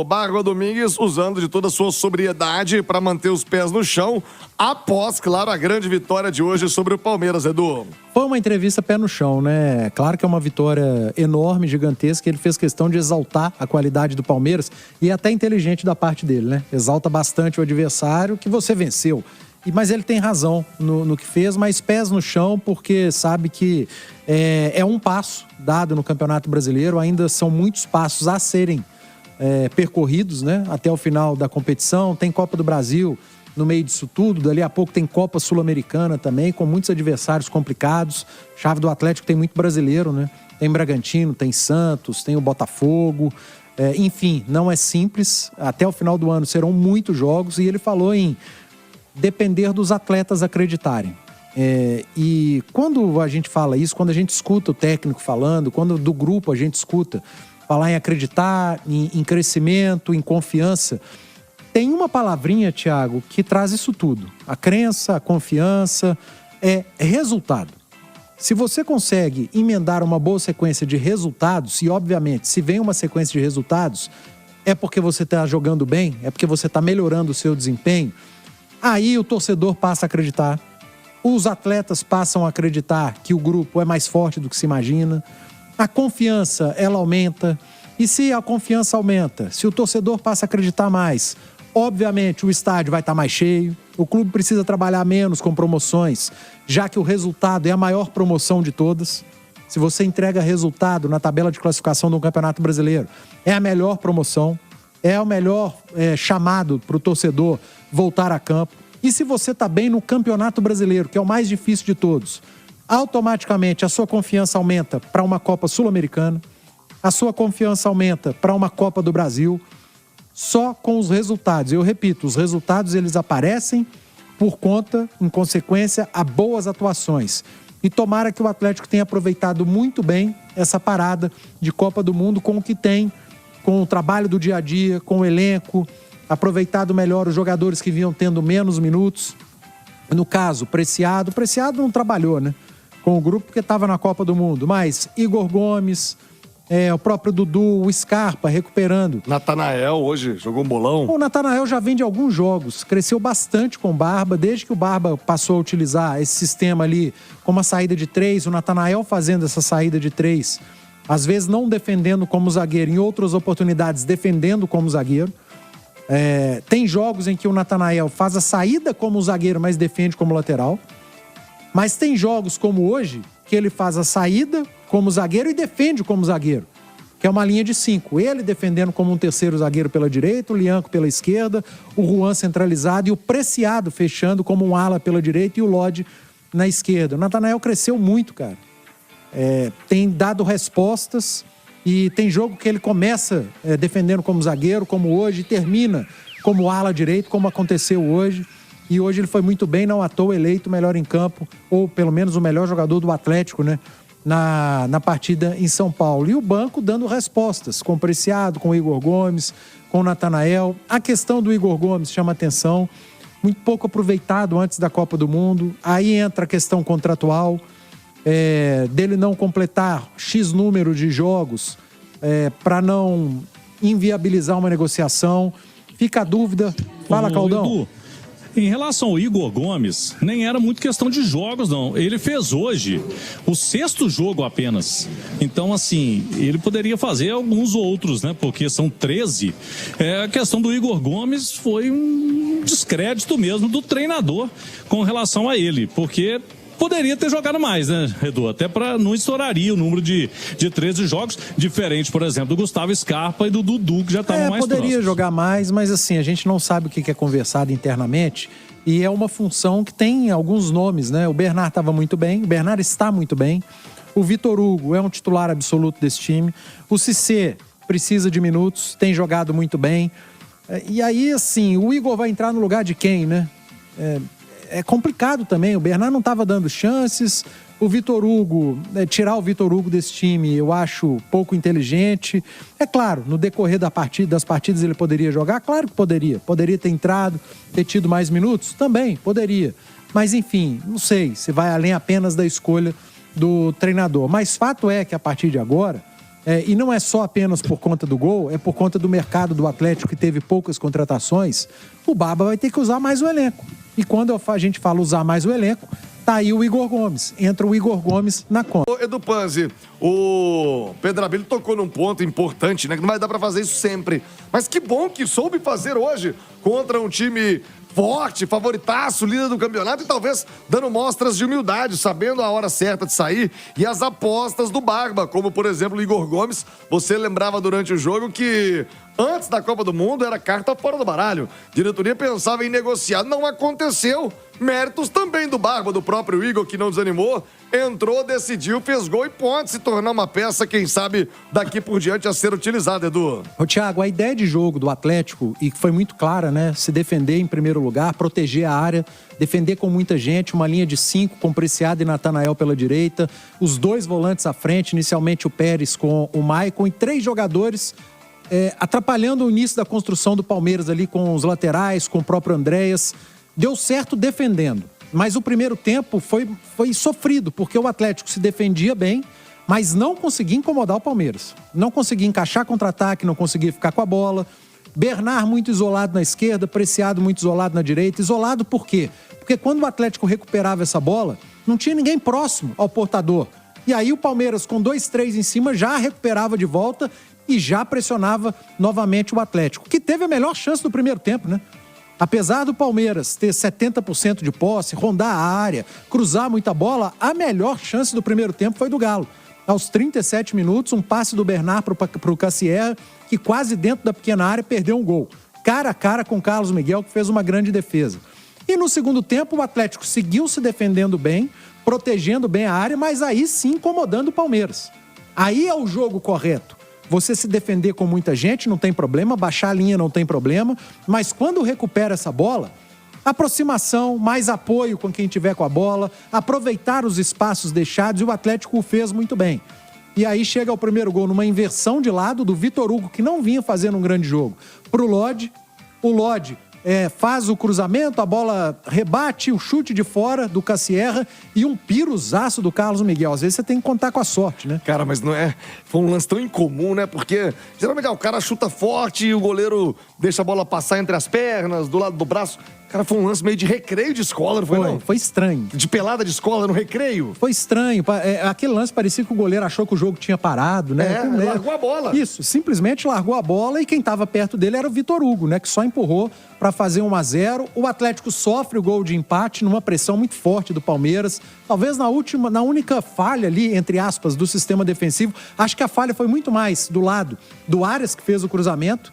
do Barba Domingues, usando de toda a sua sobriedade para manter os pés no chão, após, claro, a grande vitória de hoje sobre o Palmeiras, Edu. Foi uma entrevista pé no chão, né? Claro que é uma vitória enorme, gigantesca. Ele fez questão de exaltar a qualidade do Palmeiras e é até inteligente da parte dele, né? Exalta bastante o adversário que você venceu. Mas ele tem razão no que fez, mas pés no chão, porque sabe que é um passo dado no Campeonato Brasileiro. Ainda são muitos passos a serem percorridos, né? Até o final da competição. Tem Copa do Brasil no meio disso tudo. Dali a pouco tem Copa Sul-Americana também, com muitos adversários complicados. Chave do Atlético tem muito brasileiro, né? Tem Bragantino, tem Santos, tem o Botafogo. Enfim, não é simples. Até o final do ano serão muitos jogos. E ele falou em depender dos atletas acreditarem. E quando a gente fala isso, quando a gente escuta o técnico falando, quando do grupo a gente escuta falar em acreditar, em crescimento, em confiança, tem uma palavrinha, Thiago, que traz isso tudo. A crença, a confiança, é resultado. Se você consegue emendar uma boa sequência de resultados, e obviamente se vem uma sequência de resultados, é porque você está jogando bem, é porque você está melhorando o seu desempenho, aí o torcedor passa a acreditar, os atletas passam a acreditar que o grupo é mais forte do que se imagina, a confiança, ela aumenta, e se a confiança aumenta, se o torcedor passa a acreditar mais, obviamente o estádio vai estar mais cheio, o clube precisa trabalhar menos com promoções, já que o resultado é a maior promoção de todas. Se você entrega resultado na tabela de classificação do Campeonato Brasileiro, é a melhor promoção, é o melhor chamado para o torcedor voltar a campo. E se você está bem no Campeonato Brasileiro, que é o mais difícil de todos, automaticamente a sua confiança aumenta para uma Copa Sul-Americana, a sua confiança aumenta para uma Copa do Brasil, só com os resultados. Eu repito, os resultados eles aparecem por conta, em consequência, a boas atuações. E tomara que o Atlético tenha aproveitado muito bem essa parada de Copa do Mundo com o que tem, com o trabalho do dia a dia, com o elenco, aproveitado melhor os jogadores que vinham tendo menos minutos. No caso, Preciado não trabalhou, né? Com o grupo porque estava na Copa do Mundo, mas Igor Gomes, o próprio Dudu, o Scarpa recuperando. Natanael hoje jogou um bolão. O Natanael já vem de alguns jogos, cresceu bastante com o Barba, desde que o Barba passou a utilizar esse sistema ali como a saída de 3, o Natanael fazendo essa saída de 3, às vezes não defendendo como zagueiro, em outras oportunidades defendendo como zagueiro. Tem jogos em que o Natanael faz a saída como zagueiro, mas defende como lateral. Mas tem jogos como hoje, que ele faz a saída como zagueiro e defende como zagueiro, que é uma linha de 5. Ele defendendo como um terceiro zagueiro pela direita, o Lianco pela esquerda, o Juan centralizado e o Preciado fechando como um ala pela direita e o Lodge na esquerda. O Natanael cresceu muito, cara. Tem dado respostas e tem jogo que ele começa defendendo como zagueiro, como hoje, e termina como ala direito, como aconteceu hoje. E hoje ele foi muito bem, não à toa eleito o melhor em campo, ou pelo menos o melhor jogador do Atlético, né? Na partida em São Paulo. E o banco dando respostas, com o Preciado, com o Igor Gomes, com o Natanael. A questão do Igor Gomes chama atenção, muito pouco aproveitado antes da Copa do Mundo. Aí entra a questão contratual, dele não completar X número de jogos para não inviabilizar uma negociação. Fica a dúvida. Fala, Caldão. Edu, em relação ao Igor Gomes, nem era muito questão de jogos, não. Ele fez hoje o 6º jogo apenas. Então, assim, ele poderia fazer alguns outros, né? Porque são 13. A questão do Igor Gomes foi um descrédito mesmo do treinador com relação a ele. Porque poderia ter jogado mais, né, Edu? Até para não estouraria o número de 13 jogos, diferente, por exemplo, do Gustavo Scarpa e do Dudu, que já estavam mais próximos. Poderia jogar mais, mas assim, a gente não sabe o que é conversado internamente e é uma função que tem alguns nomes, né? O Bernard estava muito bem, o Bernard está muito bem, o Vitor Hugo é um titular absoluto desse time, o Cissé precisa de minutos, tem jogado muito bem, e aí, assim, o Igor vai entrar no lugar de quem, né? É complicado também, o Bernard não estava dando chances, o Vitor Hugo, tirar o Vitor Hugo desse time eu acho pouco inteligente. É claro, no decorrer das partidas ele poderia jogar, claro que poderia ter entrado, ter tido mais minutos, também poderia. Mas enfim, não sei se vai além apenas da escolha do treinador. Mas fato é que a partir de agora, e não é só apenas por conta do gol, é por conta do mercado do Atlético, que teve poucas contratações, o Barba vai ter que usar mais o elenco. E quando a gente fala usar mais o elenco, tá aí o Igor Gomes. Entra o Igor Gomes na conta. Ô, Edu Panzi, o Pedro Abelho tocou num ponto importante, né? Que não vai dar pra fazer isso sempre. Mas que bom que soube fazer hoje contra um time forte, favoritaço, líder do campeonato e talvez dando mostras de humildade, sabendo a hora certa de sair e as apostas do Barba, como por exemplo o Igor Gomes. Você lembrava durante o jogo que antes da Copa do Mundo era carta fora do baralho. Diretoria pensava em negociar, não aconteceu. Méritos também do Barba, do próprio Igor, que não desanimou, entrou, decidiu, fez gol e pode se tornar uma peça, quem sabe, daqui por diante a ser utilizada, Edu. Ô, Thiago, a ideia de jogo do Atlético, e que foi muito clara, né? Se defender em primeiro lugar, proteger a área, defender com muita gente, uma linha de 5 com Preciado e Natanael pela direita, os 2 volantes à frente, inicialmente o Pérez com o Maicon, e 3 jogadores atrapalhando o início da construção do Palmeiras ali com os laterais, com o próprio Andréas. Deu certo defendendo, mas o primeiro tempo foi sofrido, porque o Atlético se defendia bem, mas não conseguia incomodar o Palmeiras. Não conseguia encaixar contra-ataque, não conseguia ficar com a bola. Bernard muito isolado na esquerda, Preciado muito isolado na direita. Isolado por quê? Porque quando o Atlético recuperava essa bola, não tinha ninguém próximo ao portador. E aí o Palmeiras, com 2-3 em cima, já recuperava de volta e já pressionava novamente o Atlético, que teve a melhor chance do primeiro tempo, né? Apesar do Palmeiras ter 70% de posse, rondar a área, cruzar muita bola, a melhor chance do primeiro tempo foi do Galo. Aos 37 minutos, um passe do Bernard para o Cassier, que quase dentro da pequena área perdeu um gol. Cara a cara com o Carlos Miguel, que fez uma grande defesa. E no segundo tempo, o Atlético seguiu se defendendo bem, protegendo bem a área, mas aí sim incomodando o Palmeiras. Aí é o jogo correto. Você se defender com muita gente, não tem problema, baixar a linha não tem problema, mas quando recupera essa bola, aproximação, mais apoio com quem tiver com a bola, aproveitar os espaços deixados, e o Atlético o fez muito bem. E aí chega o primeiro gol numa inversão de lado do Vitor Hugo, que não vinha fazendo um grande jogo, pro Lodge. O Lodge faz o cruzamento, a bola rebate, o chute de fora do Cassierra e um piruzaço do Carlos Miguel. Às vezes você tem que contar com a sorte, né? Cara, mas não é... Foi um lance tão incomum, né? Porque geralmente o cara chuta forte e o goleiro deixa a bola passar entre as pernas, do lado do braço. Cara, foi um lance meio de recreio de escola, não foi, não? Foi estranho. De pelada de escola no recreio. Foi estranho. Aquele lance parecia que o goleiro achou que o jogo tinha parado, né? Largou a bola. Isso, simplesmente largou a bola e quem estava perto dele era o Vitor Hugo, né? Que só empurrou para fazer 1-0. O Atlético sofre o gol de empate numa pressão muito forte do Palmeiras. Talvez na única falha ali, entre aspas, do sistema defensivo. Acho que a falha foi muito mais do lado do Arias, que fez o cruzamento.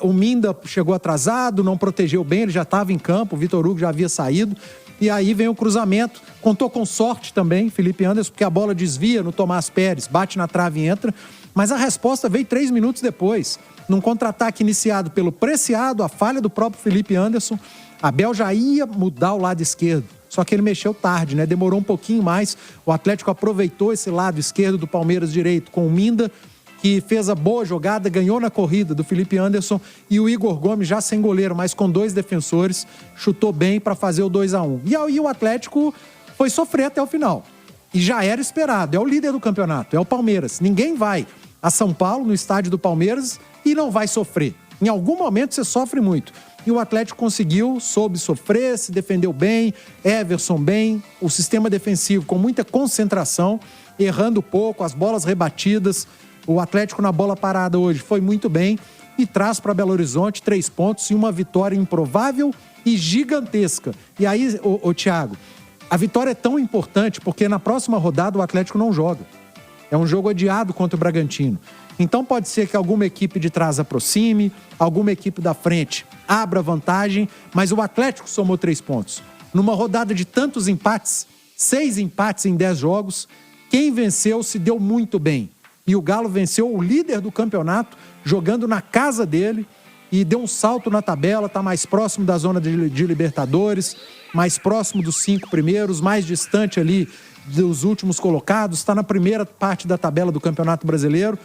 O Minda chegou atrasado, não protegeu bem, ele já estava em campo, o Vitor Hugo já havia saído. E aí vem o cruzamento, contou com sorte também, Felipe Anderson, porque a bola desvia no Tomás Pérez, bate na trave e entra. Mas a resposta veio 3 minutos depois, num contra-ataque iniciado pelo Preciado, a falha do próprio Felipe Anderson. Abel já ia mudar o lado esquerdo, só que ele mexeu tarde, né? Demorou um pouquinho mais. O Atlético aproveitou esse lado esquerdo do Palmeiras direito com o Minda, que fez a boa jogada, ganhou na corrida do Felipe Anderson, e o Igor Gomes, já sem goleiro, mas com 2 defensores, chutou bem para fazer o 2-1. E aí o Atlético foi sofrer até o final. E já era esperado, é o líder do campeonato, é o Palmeiras. Ninguém vai a São Paulo, no estádio do Palmeiras, e não vai sofrer. Em algum momento você sofre muito. E o Atlético conseguiu, soube sofrer, se defendeu bem, Everson bem, o sistema defensivo com muita concentração, errando pouco, as bolas rebatidas. O Atlético na bola parada hoje foi muito bem e traz para Belo Horizonte 3 pontos e uma vitória improvável e gigantesca. E aí, Thiago, a vitória é tão importante porque na próxima rodada o Atlético não joga. É um jogo adiado contra o Bragantino. Então pode ser que alguma equipe de trás aproxime, alguma equipe da frente abra vantagem, mas o Atlético somou 3 pontos. Numa rodada de tantos empates, 6 empates em 10 jogos, quem venceu se deu muito bem. E o Galo venceu o líder do campeonato, jogando na casa dele, e deu um salto na tabela, está mais próximo da zona de Libertadores, mais próximo dos 5 primeiros, mais distante ali dos últimos colocados, está na primeira parte da tabela do Campeonato Brasileiro.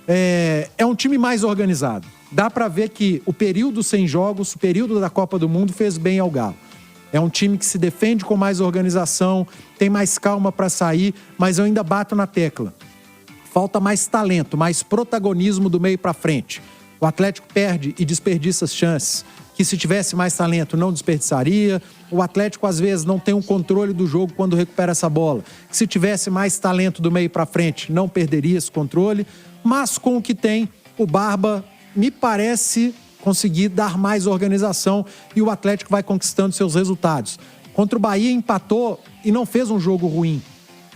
É um time mais organizado. Dá para ver que o período sem jogos, o período da Copa do Mundo fez bem ao Galo. É um time que se defende com mais organização, tem mais calma para sair, mas eu ainda bato na tecla. falta mais talento, mais protagonismo do meio para frente. O Atlético perde e desperdiça as chances que, se tivesse mais talento, não desperdiçaria. O Atlético, às vezes, não tem um controle do jogo quando recupera essa bola. Que, se tivesse mais talento do meio para frente, não perderia esse controle. Mas, com o que tem, o Barba me parece conseguir dar mais organização e o Atlético vai conquistando seus resultados. Contra o Bahia, empatou e não fez um jogo ruim.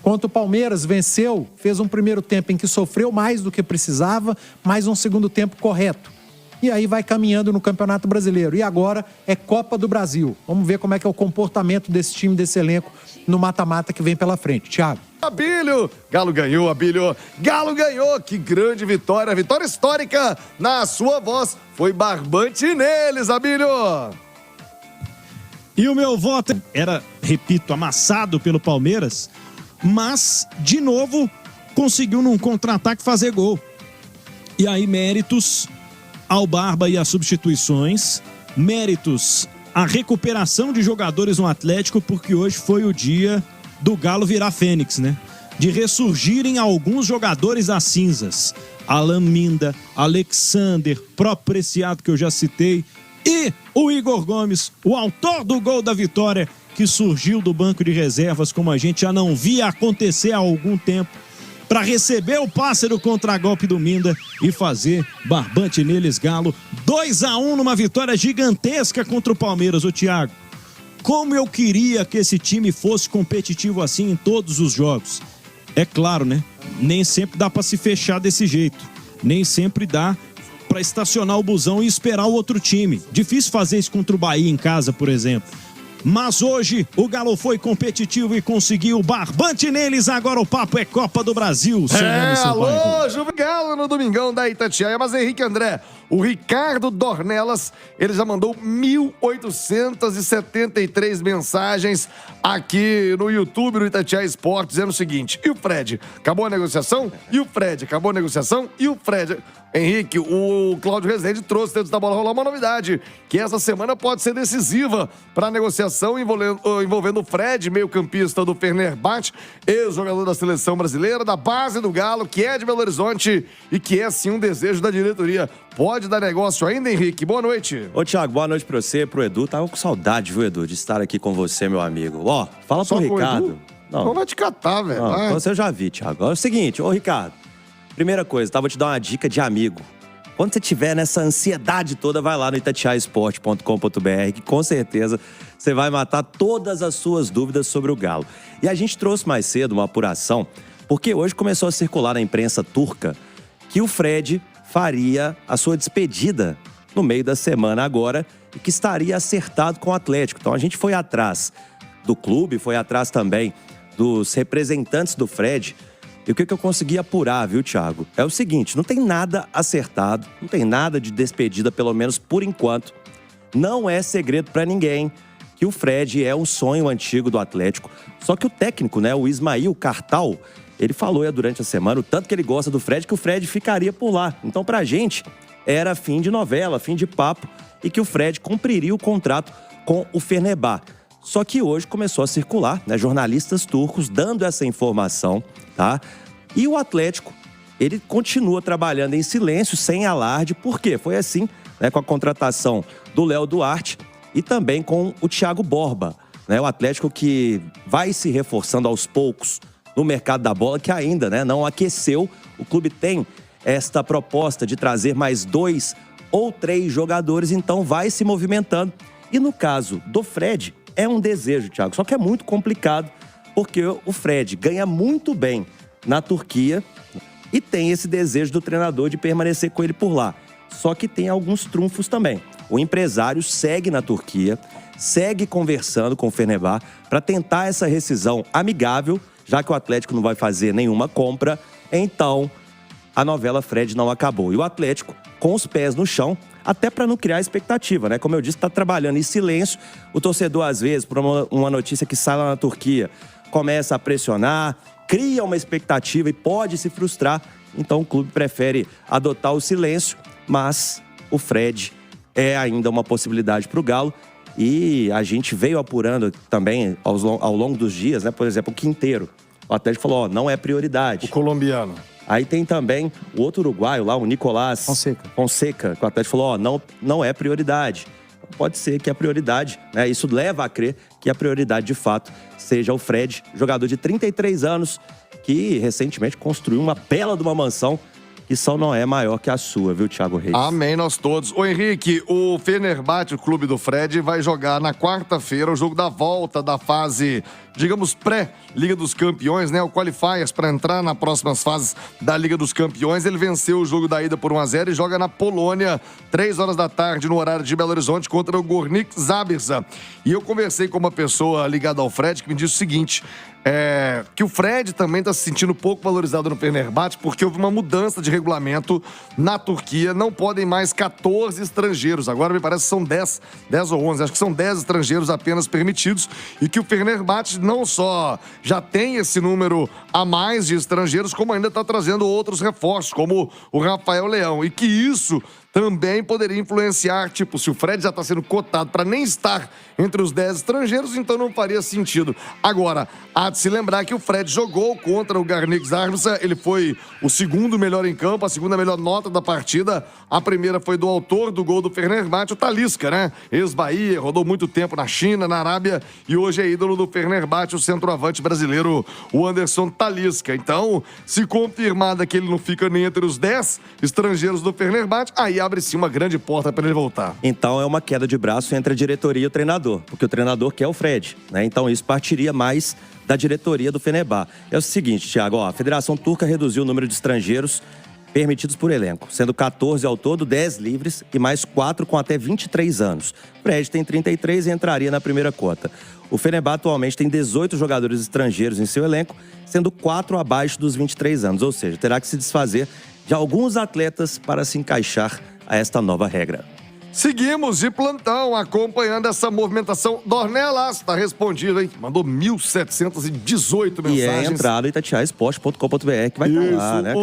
Contra o Palmeiras, venceu, fez um primeiro tempo em que sofreu mais do que precisava, mas um segundo tempo correto. E aí vai caminhando no Campeonato Brasileiro. E agora é Copa do Brasil. Vamos ver como é que é o comportamento desse time, desse elenco, no mata-mata que vem pela frente. Thiago. Abílio, Galo ganhou, Abílio. Galo ganhou, que grande vitória. Vitória histórica na sua voz. Foi barbante neles, Abílio. E o meu voto era, repito, amassado pelo Palmeiras, mas, de novo, conseguiu num contra-ataque fazer gol. E aí, méritos ao Barba e as substituições, méritos à recuperação de jogadores no Atlético, porque hoje foi o dia do Galo virar fênix, né? De ressurgirem alguns jogadores das cinzas. Alan Minda, Alexander, próprio Preciado, que eu já citei, e o Igor Gomes, o autor do gol da vitória, que surgiu do banco de reservas, como a gente já não via acontecer há algum tempo, para receber o passe do contragolpe do Minda e fazer barbante neles, Galo. 2-1 numa vitória gigantesca contra o Palmeiras, ô Thiago. Como eu queria que esse time fosse competitivo assim em todos os jogos. É claro, né? Nem sempre dá para se fechar desse jeito. Nem sempre dá para estacionar o busão e esperar o outro time. Difícil fazer isso contra o Bahia em casa, por exemplo. Mas hoje o Galo foi competitivo e conseguiu barbante neles. Agora o papo é Copa do Brasil. Alô, Juve Galo no Domingão da Itatiaia. Mas Henrique André, o Ricardo Dornelas, ele já mandou 1.873 mensagens aqui no YouTube do Itatiaia Esportes, dizendo o seguinte: e o Fred? Acabou a negociação? E o Fred? Acabou a negociação? E o Fred? Henrique, o Cláudio Rezende trouxe dentro da Bola Rolar uma novidade, que essa semana pode ser decisiva para a negociação envolvendo o Fred, meio-campista do Fenerbahçe, ex-jogador da seleção brasileira, da base do Galo, que é de Belo Horizonte e que é, sim, um desejo da diretoria. Pode dar negócio ainda, Henrique? Boa noite. Ô, Thiago, boa noite pra você, pro Edu. Tava com saudade, viu, Edu, de estar aqui com você, meu amigo. Ó, fala pro Ricardo. Não vai te catar, velho. Não, você eu já vi, Thiago. É o seguinte, ô, Ricardo. Primeira coisa, vou te dar uma dica de amigo. Quando você tiver nessa ansiedade toda, vai lá no itatiaesporte.com.br, que com certeza você vai matar todas as suas dúvidas sobre o Galo. E a gente trouxe mais cedo uma apuração, porque hoje começou a circular na imprensa turca que o Fred faria a sua despedida no meio da semana agora e que estaria acertado com o Atlético. Então a gente foi atrás do clube, foi atrás também dos representantes do Fred. E o que eu consegui apurar, viu, Thiago? É o seguinte, não tem nada acertado, não tem nada de despedida, pelo menos por enquanto. Não é segredo pra ninguém que o Fred é um sonho antigo do Atlético. Só que o técnico, né, o Ismail Kartal, ele falou durante a semana o tanto que ele gosta do Fred, que o Fred ficaria por lá. Então, pra gente, era fim de novela, fim de papo, e que o Fred cumpriria o contrato com o Fenerbahçe. Só que hoje começou a circular, né, jornalistas turcos dando essa informação, tá? E o Atlético, ele continua trabalhando em silêncio, sem alarde. Por quê? Foi assim, né, com a contratação do Léo Duarte e também com o Thiago Borba, né? O Atlético que vai se reforçando aos poucos no mercado da bola, que ainda, né, não aqueceu. O clube tem esta proposta de trazer mais 2 ou 3 jogadores, então vai se movimentando. E no caso do Fred, é um desejo, Thiago, só que é muito complicado, porque o Fred ganha muito bem na Turquia e tem esse desejo do treinador de permanecer com ele por lá. Só que tem alguns trunfos também. O empresário segue na Turquia, segue conversando com o Fenerbahçe para tentar essa rescisão amigável, já que o Atlético não vai fazer nenhuma compra, então a novela Fred não acabou. E o Atlético, com os pés no chão, até para não criar expectativa, né? Como eu disse, está trabalhando em silêncio. O torcedor, às vezes, por uma notícia que sai lá na Turquia, começa a pressionar, cria uma expectativa e pode se frustrar. Então o clube prefere adotar o silêncio, mas o Fred é ainda uma possibilidade para o Galo. E a gente veio apurando também ao longo dos dias, né? Por exemplo, o Quinteiro. O Atlético falou, ó, não é prioridade. O colombiano. Aí tem também o outro uruguaio lá, o Nicolás Fonseca, que o Atlético falou, ó, não é prioridade. Pode ser que a prioridade, né? Isso leva a crer que a prioridade, de fato, seja o Fred, jogador de 33 anos, que recentemente construiu uma bela de uma mansão que só não é maior que a sua, viu, Thiago Reis? Amém, nós todos. Ô, Henrique, o Fenerbahçe, o clube do Fred, vai jogar na quarta-feira o jogo da volta da fase, digamos, pré-Liga dos Campeões, né? O Qualifiers, para entrar nas próximas fases da Liga dos Campeões. Ele venceu o jogo da ida por 1-0 e joga na Polônia, 3 horas da tarde, no horário de Belo Horizonte, contra o Górnik Zabrze. E eu conversei com uma pessoa ligada ao Fred que me disse o seguinte... que o Fred também está se sentindo pouco valorizado no Fenerbahçe porque houve uma mudança de regulamento na Turquia. Não podem mais 14 estrangeiros. Agora me parece que são 10 ou 11. Acho que são 10 estrangeiros apenas permitidos. E que o Fenerbahçe não só já tem esse número a mais de estrangeiros, como ainda está trazendo outros reforços, como o Rafael Leão. E que isso também poderia influenciar, tipo, se o Fred já está sendo cotado para nem estar entre os 10 estrangeiros, então não faria sentido. Agora, há de se lembrar que o Fred jogou contra o Górnik Zabrze, ele foi o segundo melhor em campo, a segunda melhor nota da partida, a primeira foi do autor do gol do Fenerbahçe, o Talisca, né? Ex-Bahia, rodou muito tempo na China, na Arábia, e hoje é ídolo do Fenerbahçe, o centroavante brasileiro, o Anderson Talisca. Então, se confirmada que ele não fica nem entre os 10 estrangeiros do Fenerbahçe, aí abre-se uma grande porta para ele voltar. Então é uma queda de braço entre a diretoria e o treinador, porque o treinador quer o Fred, né? Então isso partiria mais da diretoria do Fenerbahçe. É o seguinte, Thiago, ó, a Federação Turca reduziu o número de estrangeiros permitidos por elenco, sendo 14 ao todo, 10 livres e mais 4 com até 23 anos. O Fred tem 33 e entraria na primeira cota. O Fenerbahçe atualmente tem 18 jogadores estrangeiros em seu elenco, sendo 4 abaixo dos 23 anos, ou seja, terá que se desfazer de alguns atletas para se encaixar a esta nova regra. Seguimos de plantão, acompanhando essa movimentação. Dornelas, tá respondido, hein? Mandou 1.718 mensagens. E é entrada em itatiaisport.com.br que vai estar lá, né?